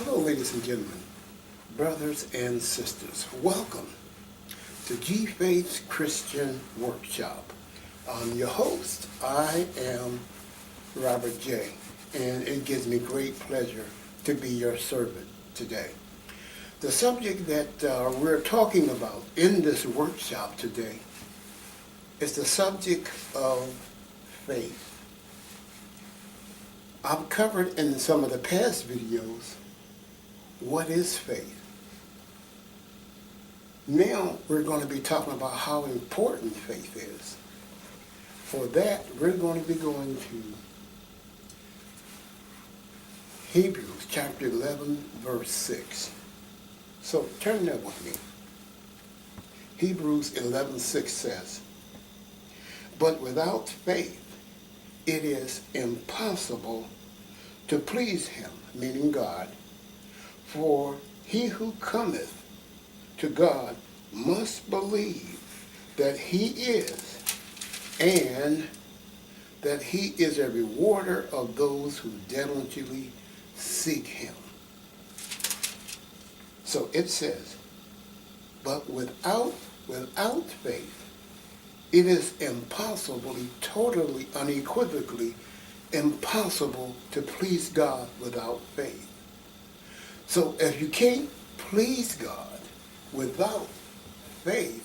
Hello, ladies and gentlemen, brothers and sisters. Welcome to gfaith's Christian Workshop. I'm your host. I am Robert J., and it gives me great pleasure to be your servant today. The subject that we're talking about in this workshop today is the subject of faith. I've covered in some of the past videos what is faith. Now we're going to be talking about how important faith is. For that, we're going to be going to Hebrews chapter 11, verse 6. So turn there with me. Hebrews 11:6 says, "But without faith it is impossible to please him," meaning God. "For he who cometh to God must believe that he is, and that he is a rewarder of those who diligently seek him." So it says, but without faith, it is impossibly, totally, unequivocally impossible to please God without faith. So if you can't please God without faith,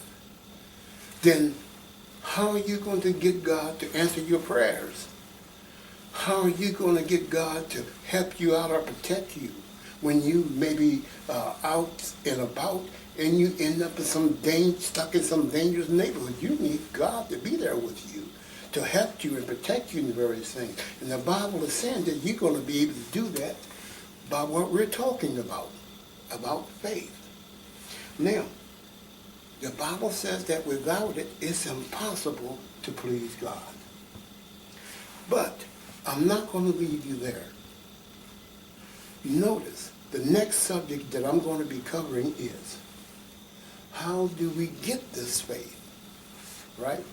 then how are you going to get God to answer your prayers? How are you going to get God to help you out or protect you when you may be out and about and you end up in stuck in some dangerous neighborhood? You need God to be there with you to help you and protect you in various things. And the Bible is saying that you're going to be able to do that by what we're talking about faith. Now, the Bible says that without it, it's impossible to please God. But I'm not going to leave you there. Notice, the next subject that I'm going to be covering is, how do we get this faith, right?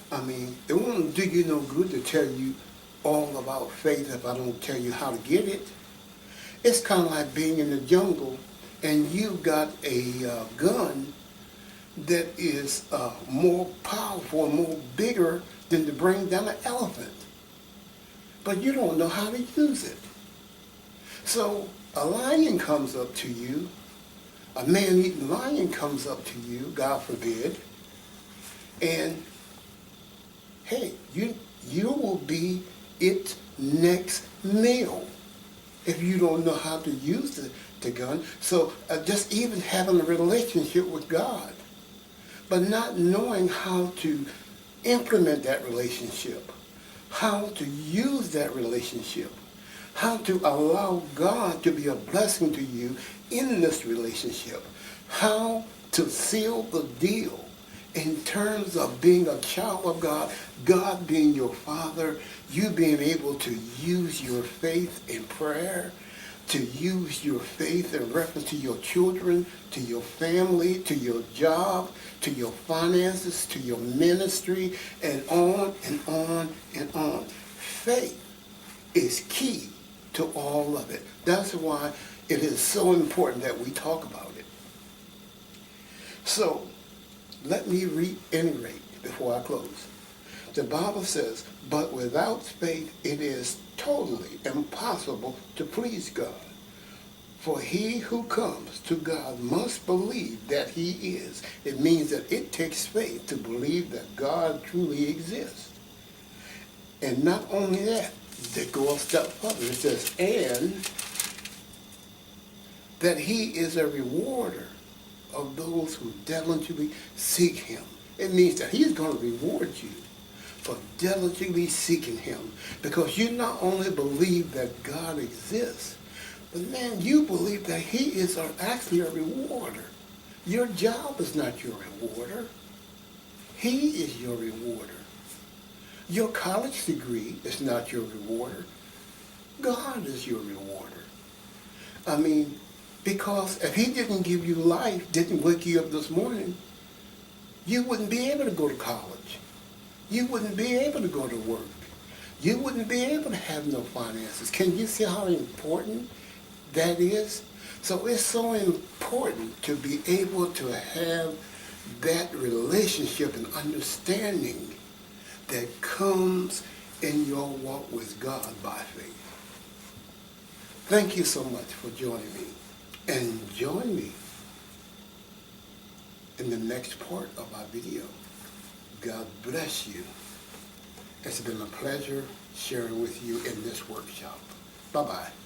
I mean, it won't do you no good to tell you all about faith if I don't tell you how to get it. It's kind of like being in the jungle and you've got a gun that is more powerful, more bigger than to bring down an elephant. But you don't know how to use it. So a lion comes up to you, a man-eating lion comes up to you, God forbid, and hey, you will be its next meal if you don't know how to use the gun. So just even having a relationship with God, but not knowing how to implement that relationship, how to use that relationship, how to allow God to be a blessing to you in this relationship, how to seal the deal in terms of being a child of God, God being your Father, you being able to use your faith in prayer, to use your faith in reference to your children, to your family, to your job, to your finances, to your ministry, and on and on and on. Faith is key to all of it. That's why it is so important that we talk about it. So, let me reiterate before I close. The Bible says, but without faith it is totally impossible to please God. For he who comes to God must believe that he is. It means that it takes faith to believe that God truly exists. And not only that, they go a step further. It says, and that he is a rewarder of those who diligently seek him. It means that he's going to reward you for diligently seeking him, because you not only believe that God exists, but man, you believe that he is actually a rewarder. Your job is not your rewarder. He is your rewarder. Your college degree is not your rewarder. God is your rewarder. I mean, because if he didn't give you life, didn't wake you up this morning, you wouldn't be able to go to college. You wouldn't be able to go to work. You wouldn't be able to have no finances. Can you see how important that is. So it's so important to be able to have that relationship and understanding that comes in your walk with God by faith. Thank you so much for joining me. And join me in the next part of our video. God bless you. It's been a pleasure sharing with you in this workshop. Bye-bye.